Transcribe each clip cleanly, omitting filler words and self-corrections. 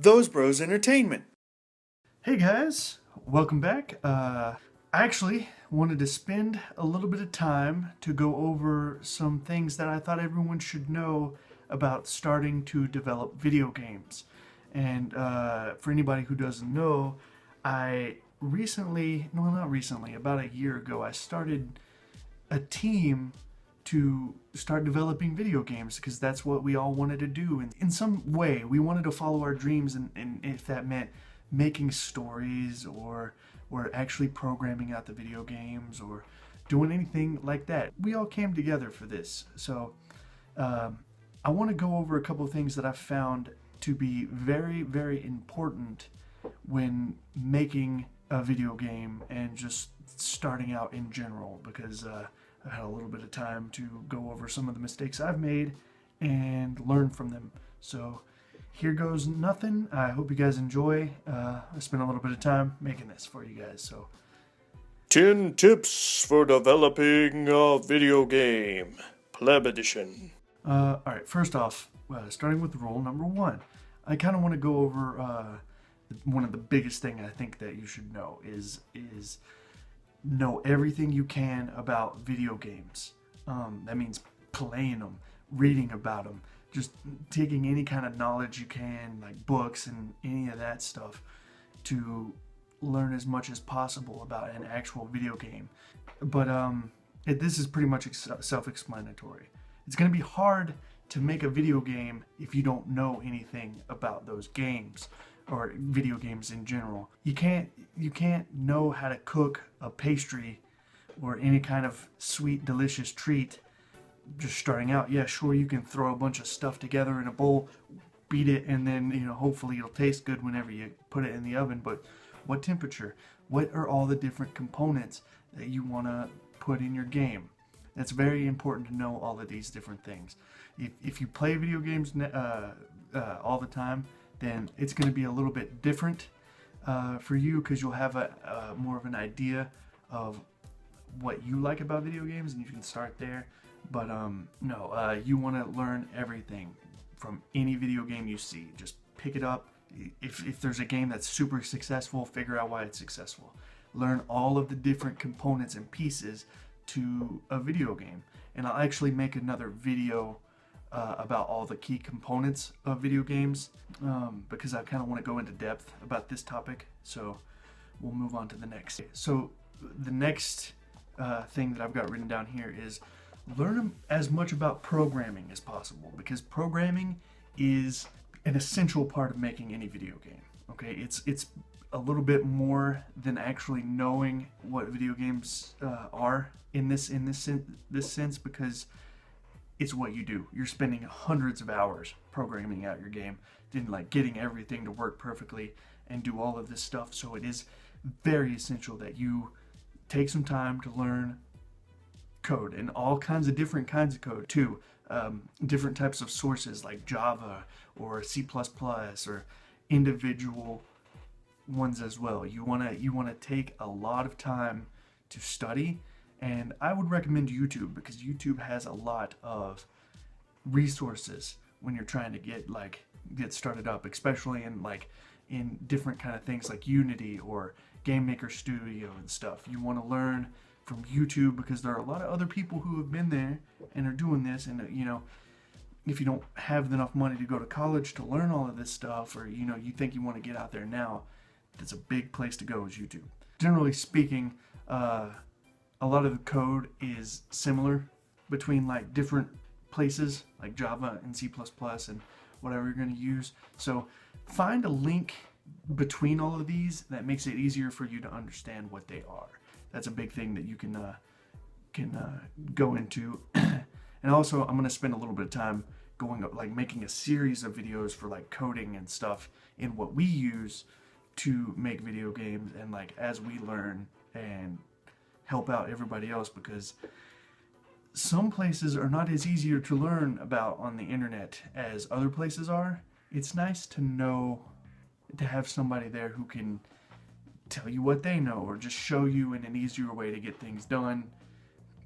Those Bros Entertainment. Hey guys, welcome back. I actually wanted to spend a little bit of time to go over some things that I thought everyone should know about starting to develop video games. And for anybody who doesn't know, I recently, no, not recently, about a year ago, I started a team to start developing video games because that's what we all wanted to do. And in some way, we wanted to follow our dreams, and if that meant making stories or actually programming out the video games or doing anything like that, we all came together for this. So I want to go over a couple of things that I've found to be very, very important when making a video game and just starting out in general, because I had a little bit of time to go over some of the mistakes I've made and learn from them. So here goes nothing. I hope you guys enjoy. I spent a little bit of time making this for you guys. So 10 tips for developing a video game. Pleb Edition. all right, first off, starting with rule number one, I kind of want to go over one of the biggest thing I think that you should know is know everything you can about video games. That means playing them, reading about them, just taking any kind of knowledge you can, like books and any of that stuff, to learn as much as possible about an actual video game. But this is pretty much self-explanatory. It's going to be hard to make a video game if you don't know anything about those games or video games in general. You can't know how to cook a pastry or any kind of sweet, delicious treat just starting out. Yeah, sure, you can throw a bunch of stuff together in a bowl, beat it, and then hopefully it'll taste good whenever you put it in the oven. But what temperature? What are all the different components that you want to put in your game? It's very important to know all of these different things. If you play video games all the time, then it's going to be a little bit different for you, because you'll have a more of an idea of what you like about video games, and you can start there. But no, you want to learn everything from any video game you see. Just pick it up. If there's a game that's super successful, figure out why it's successful. Learn all of the different components and pieces to a video game. And I'll actually make another video about all the key components of video games, because I kind of want to go into depth about this topic. So we'll move on to the next. So the next thing that I've got written down here is learn as much about programming as possible, because programming is an essential part of making any video game. Okay, it's a little bit more than actually knowing what video games are in this sense, because it's what you do. You're spending hundreds of hours programming out your game, then like getting everything to work perfectly and do all of this stuff. So it is very essential that you take some time to learn code, and all kinds of different kinds of code too. Different types of sources like Java or C++ or individual ones as well. You wanna take a lot of time to study. And I would recommend YouTube, because YouTube has a lot of resources when you're trying to get started up, especially in different kind of things like Unity or Game Maker Studio and stuff. You want to learn from YouTube because there are a lot of other people who have been there and are doing this. And if you don't have enough money to go to college to learn all of this stuff, or you think you want to get out there now, that's a big place to go, is YouTube. Generally speaking, a lot of the code is similar between like different places like Java and C++ and whatever you're going to use. So find a link between all of these that makes it easier for you to understand what they are. That's a big thing that you can go into. And also, I'm going to spend a little bit of time making a series of videos for like coding and stuff in what we use to make video games, and like as we learn and help out everybody else, because some places are not as easier to learn about on the internet as other places are. It's nice to have somebody there who can tell you what they know, or just show you in an easier way to get things done,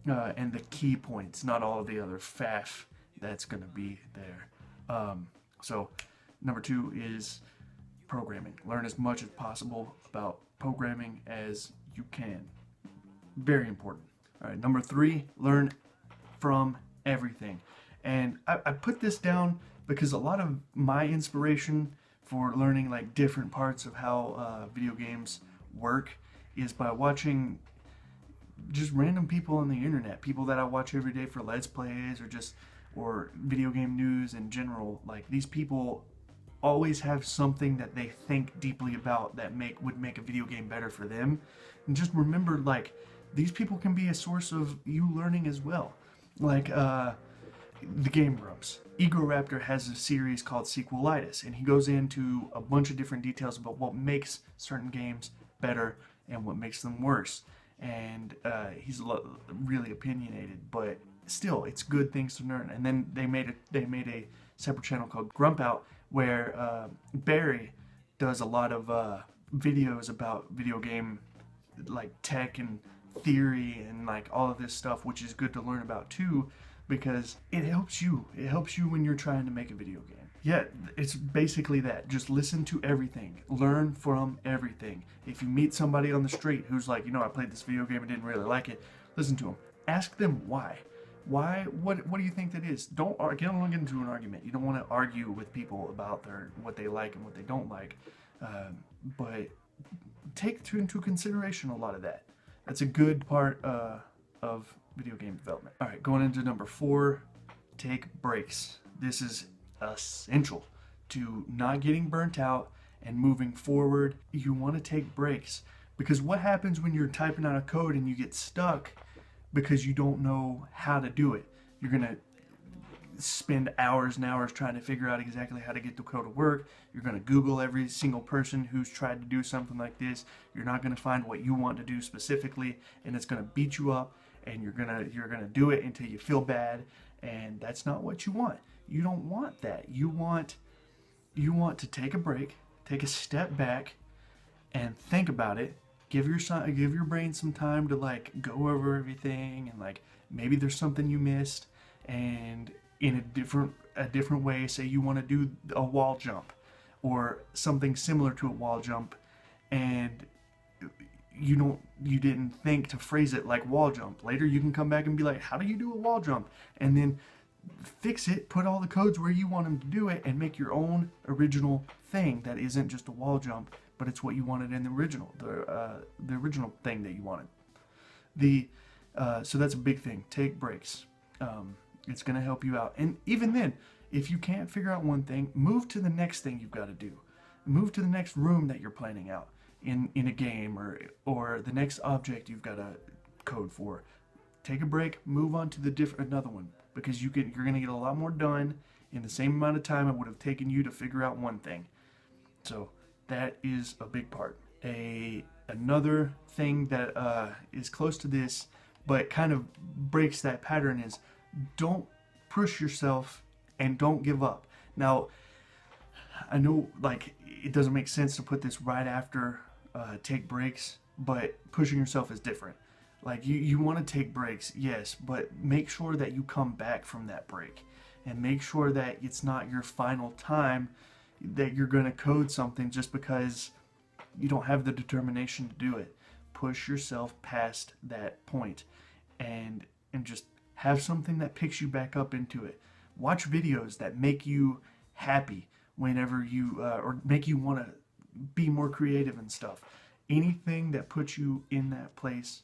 and the key points, not all of the other faff that's going to be there. So number two is programming. Learn as much as possible about programming as you can. Very important. All right, number 3, learn from everything. And I put this down because a lot of my inspiration for learning like different parts of how video games work is by watching just random people on the internet, people that I watch every day for Let's Plays or video game news in general. Like, these people always have something that they think deeply about that would make a video game better for them. And just remember, like, these people can be a source of you learning as well. Like, the Game Grumps. Egoraptor has a series called Sequelitis, and he goes into a bunch of different details about what makes certain games better and what makes them worse. And he's really opinionated, but still, it's good things to learn. And then they made a separate channel called Grump Out, where Barry does a lot of videos about video game like tech and theory and like all of this stuff, which is good to learn about too, because it helps you. It helps you when you're trying to make a video game. Yeah, it's basically that. Just listen to everything. Learn from everything. If you meet somebody on the street who's like, I played this video game and didn't really like it, listen to them. Ask them why. Why? What do you think that is? Don't get into an argument. You don't want to argue with people about what they like and what they don't like. But take into consideration a lot of that. That's a good part of video game development. All right, going into number 4, take breaks. This is essential to not getting burnt out and moving forward. You want to take breaks, because what happens when you're typing out a code and you get stuck because you don't know how to do it? You're gonna spend hours and hours trying to figure out exactly how to get the code to work. You're gonna Google every single person who's tried to do something like this. You're not gonna find what you want to do specifically, and it's gonna beat you up, and you're gonna do it until you feel bad, and that's not what you want. You don't want that. You want to take a break, take a step back, and think about it. Give your brain some time to like go over everything, and like maybe there's something you missed, and in a different way. Say you want to do a wall jump or something similar to a wall jump, and you didn't think to phrase it like wall jump. Later you can come back and be like, how do you do a wall jump? And then fix it, put all the codes where you want them to do it, and make your own original thing that isn't just a wall jump, but it's what you wanted in the original, the original thing that you wanted. So that's a big thing. Take breaks. It's going to help you out. And even then, if you can't figure out one thing, move to the next thing you've got to do. Move to the next room that you're planning out in a game, or the next object you've got to code for. Take a break, move on to another one, because you're going to get a lot more done in the same amount of time it would have taken you to figure out one thing. So that is a big part. Another thing that is close to this, but kind of breaks that pattern, is don't push yourself and don't give up. Now, I know like it doesn't make sense to put this right after take breaks, but pushing yourself is different. Like you want to take breaks, yes, but make sure that you come back from that break, and make sure that it's not your final time that you're going to code something just because you don't have the determination to do it. Push yourself past that point, and just have something that picks you back up into it. Watch videos that make you happy whenever you or make you want to be more creative and stuff. Anything that puts you in that place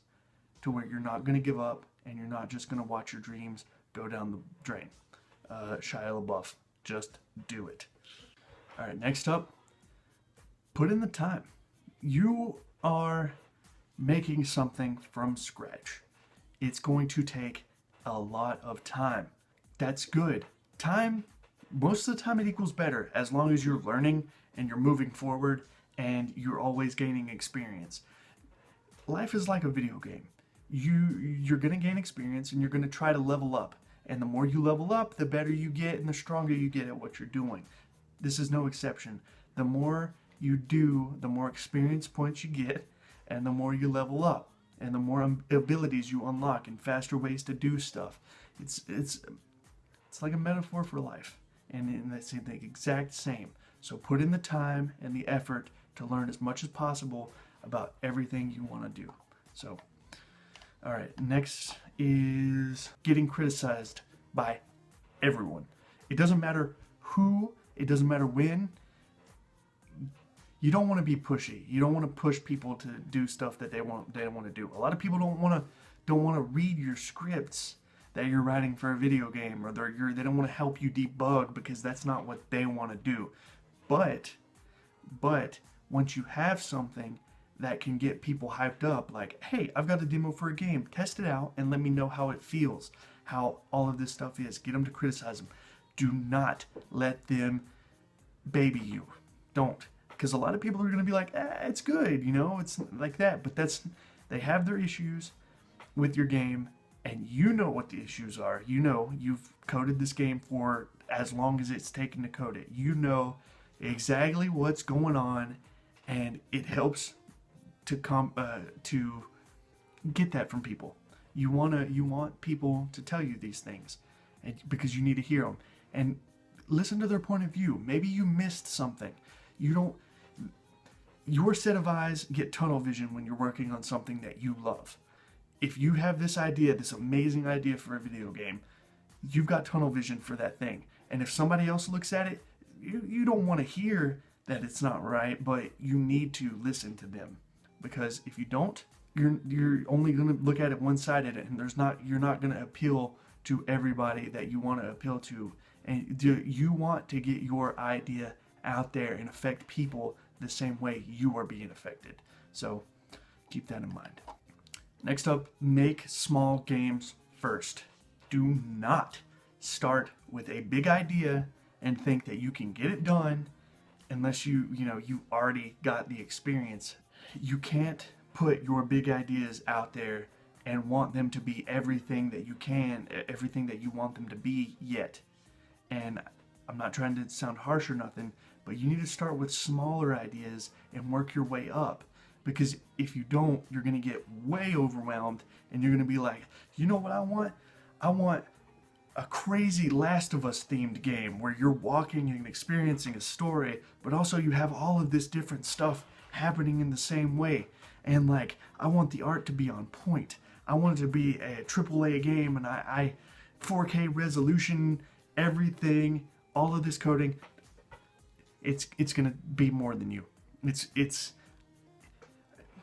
to where you're not going to give up and you're not just going to watch your dreams go down the drain. Shia LaBeouf, just do it. All right, next up, put in the time. You are making something from scratch. It's going to take a lot of time. That's good. Time, most of the time it equals better, as long as you're learning and you're moving forward and you're always gaining experience. Life is like a video game. You're going to gain experience and you're going to try to level up. And the more you level up, the better you get and the stronger you get at what you're doing. This is no exception. The more you do, the more experience points you get, and the more you level up, and the more abilities you unlock and faster ways to do stuff. It's like a metaphor for life, and that's the exact same. So put in the time and the effort to learn as much as possible about everything you want to do. So, all right, next is getting criticized by everyone. It doesn't matter who, it doesn't matter when. You don't want to be pushy. You don't want to push people to do stuff that they don't want to do. A lot of people don't want to read your scripts that you're writing for a video game, or they don't want to help you debug because that's not what they want to do. But once you have something that can get people hyped up, like, hey, I've got a demo for a game, test it out and let me know how it feels, how all of this stuff is. Get them to criticize them. Do not let them baby you. Don't. Because a lot of people are going to be like, it's good, it's like that. But they have their issues with your game, and you know what the issues are. You've coded this game for as long as it's taken to code it. You know exactly what's going on, and it helps to get that from people. You want people to tell you these things, and because you need to hear them and listen to their point of view. Maybe you missed something. Your set of eyes get tunnel vision when you're working on something that you love. If you have this idea, this amazing idea for a video game, you've got tunnel vision for that thing. And if somebody else looks at it, you don't want to hear that it's not right, but you need to listen to them. Because if you don't, you're only going to look at it one-sided, and you're not going to appeal to everybody that you want to appeal to. And you want to get your idea out there and affect people the same way you are being affected. So keep that in mind. Next up, make small games first. Do not start with a big idea and think that you can get it done unless you already got the experience. You can't put your big ideas out there and want them to be everything that you want them to be yet. And I'm not trying to sound harsh or nothing, but you need to start with smaller ideas and work your way up. Because if you don't, you're going to get way overwhelmed, and you're going to be like, you know what I want? I want a crazy Last of Us themed game where you're walking and experiencing a story, but also you have all of this different stuff happening in the same way. And like, I want the art to be on point. I want it to be a AAA game, and I 4K resolution, everything, all of this coding. It's gonna be more than you. It's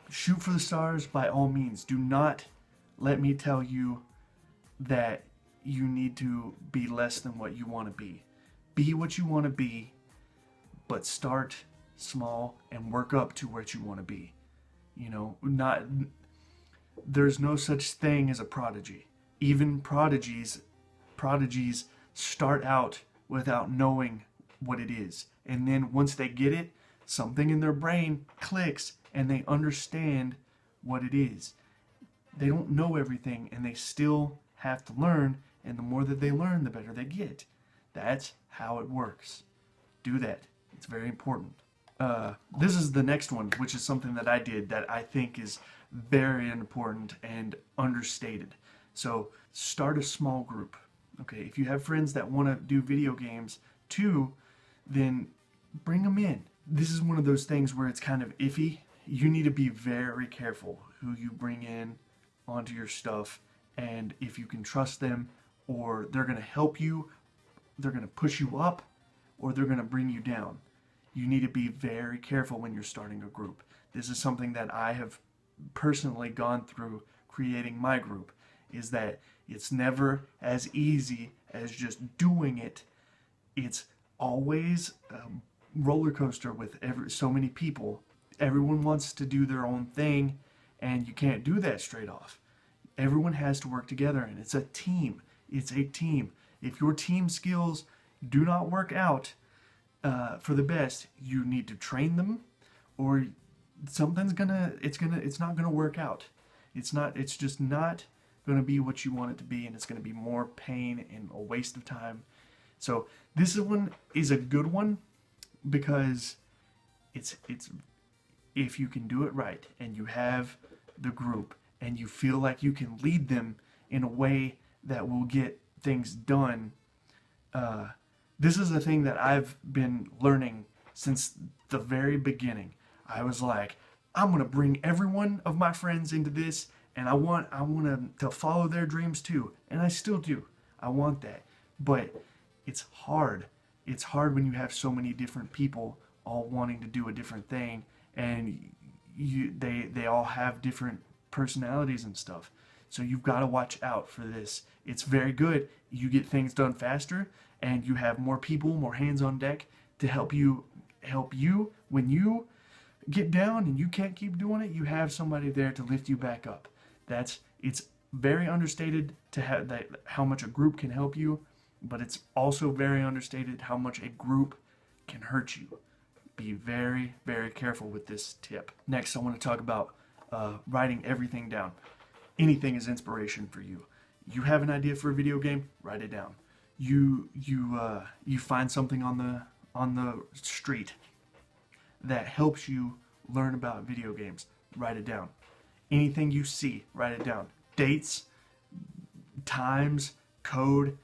shoot for the stars by all means. Do not let me tell you that you need to be less than what you want to be. Be what you want to be, but start small and work up to what you want to be. There's no such thing as a prodigy. Even prodigies start out without knowing what it is. And then once they get it, something in their brain clicks and they understand what it is. They don't know everything, and they still have to learn, and the more that they learn, the better they get. That's how it works. Do that. It's very important. This is the next one, which is something that I did that I think is very important and understated. So start a small group. Okay, if you have friends that want to do video games too, then bring them in. This is one of those things where it's kind of iffy. You need to be very careful who you bring in onto your stuff, and if you can trust them, or they're going to help you, they're going to push you up, or they're going to bring you down. You need to be very careful when you're starting a group. This is something that I have personally gone through creating my group, is that it's never as easy as just doing it. It's always a roller coaster with so many people. Everyone wants to do their own thing, and you can't do that straight off. Everyone has to work together, and it's a team. It's a team. If your team skills do not work out for the best, you need to train them, or it's not gonna work out. It's just not gonna be what you want it to be, and it's gonna be more pain and a waste of time. So this one is a good one because it's if you can do it right and you have the group and you feel like you can lead them in a way that will get things done. This is a thing that I've been learning Since the very beginning, I was like, I'm gonna bring every one of my friends into this, and I want them to follow their dreams too, and I still do. I want that, but it's hard. It's hard when you have so many different people all wanting to do a different thing, and they all have different personalities and stuff. So you've got to watch out for this. It's very good. You get things done faster, and you have more people, more hands on deck to help you when you get down and you can't keep doing it. You have somebody there to lift you back up. It's very understated to have that, how much a group can help you, but it's also very understated how much a group can hurt you. Be very, very careful with this tip. Next, I want to talk about writing everything down. Anything is inspiration for you. You have an idea for a video game, write it down. You find something on the street that helps you learn about video games, write it down. Anything you see, write it down. Dates, times, code,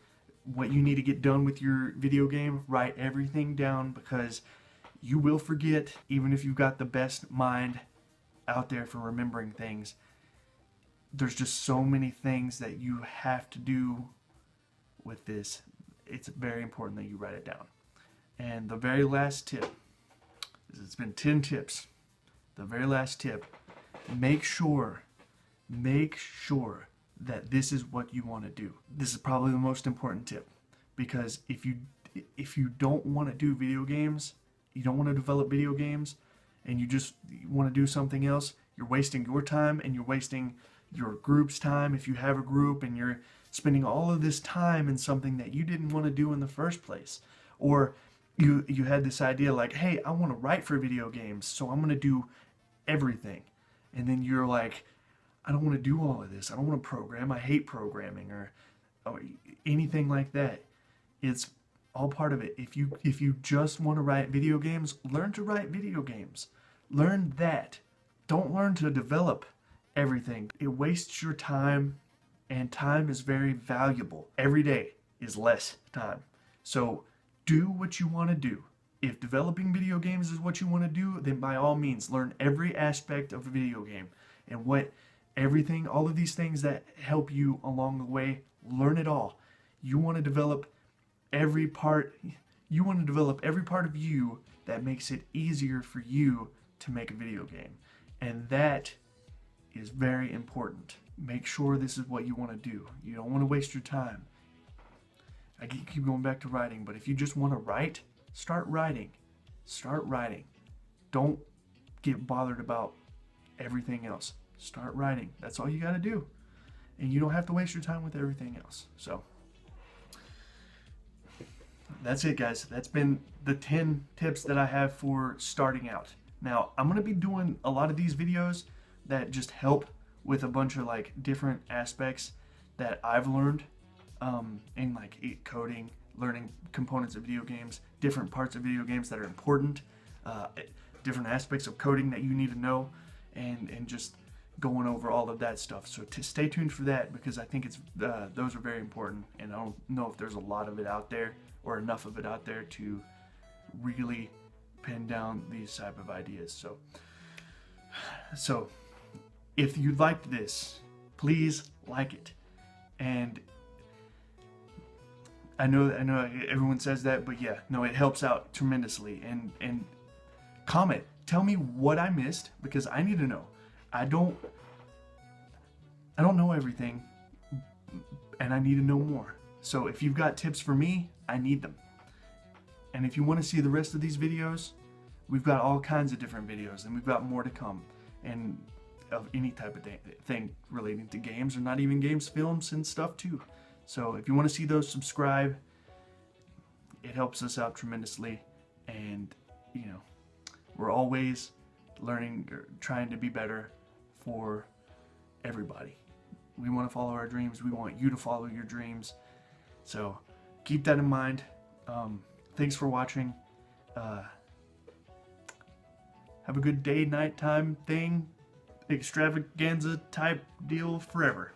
what you need to get done with your video game, write everything down, because you will forget. Even if you've got the best mind out there for remembering things, there's just so many things that you have to do with this. It's very important that you write it down. And the very last tip, it's been 10 tips. The very last tip, make sure that this is what you want to do. This is probably the most important tip, because if you don't want to do video games, you don't want to develop video games, and you just want to do something else, you're wasting your time and you're wasting your group's time if you have a group, and you're spending all of this time in something that you didn't want to do in the first place. Or you had this idea like, hey, I want to write for video games, so I'm going to do everything. And then you're like, I don't want to do all of this. I don't want to program. I hate programming, or anything like that. It's all part of it. If you just want to write video games, learn to write video games. Learn that. Don't learn to develop everything. It wastes your time, and time is very valuable. Every day is less time. So do what you want to do. If developing video games is what you want to do, then by all means, learn every aspect of a video game. And all of these things that help you along the way, learn it all. You want to develop every part of you that makes it easier for you to make a video game. And that is very important. Make sure this is what you want to do. You don't want to waste your time. I keep going back to writing, but if you just want to write, start writing. Start writing. Don't get bothered about everything else. Start writing. That's all you got to do. And you don't have to waste your time with everything else. So that's it, guys. That's been the 10 tips that I have for starting out. Now, I'm going to be doing a lot of these videos that just help with a bunch of like different aspects that I've learned in like coding, learning components of video games, different parts of video games that are important, different aspects of coding that you need to know, and just going over all of that stuff. So stay tuned for that, because I think those are very important, and I don't know if there's a lot of it out there or enough of it out there to really pin down these type of ideas. So if you liked this, please like it. And I know everyone says that, but yeah, no, it helps out tremendously. And comment, tell me what I missed, because I need to know. I don't know everything, and I need to know more. So if you've got tips for me, I need them. And if you want to see the rest of these videos, we've got all kinds of different videos, and we've got more to come, and of any type of thing relating to games, or not even games, films and stuff too. So if you want to see those, subscribe. It helps us out tremendously, and we're always learning, or trying to be better for everybody. We want to follow our dreams. We want you to follow your dreams. So keep that in mind. Thanks for watching. Have a good day, nighttime thing, extravaganza type deal forever.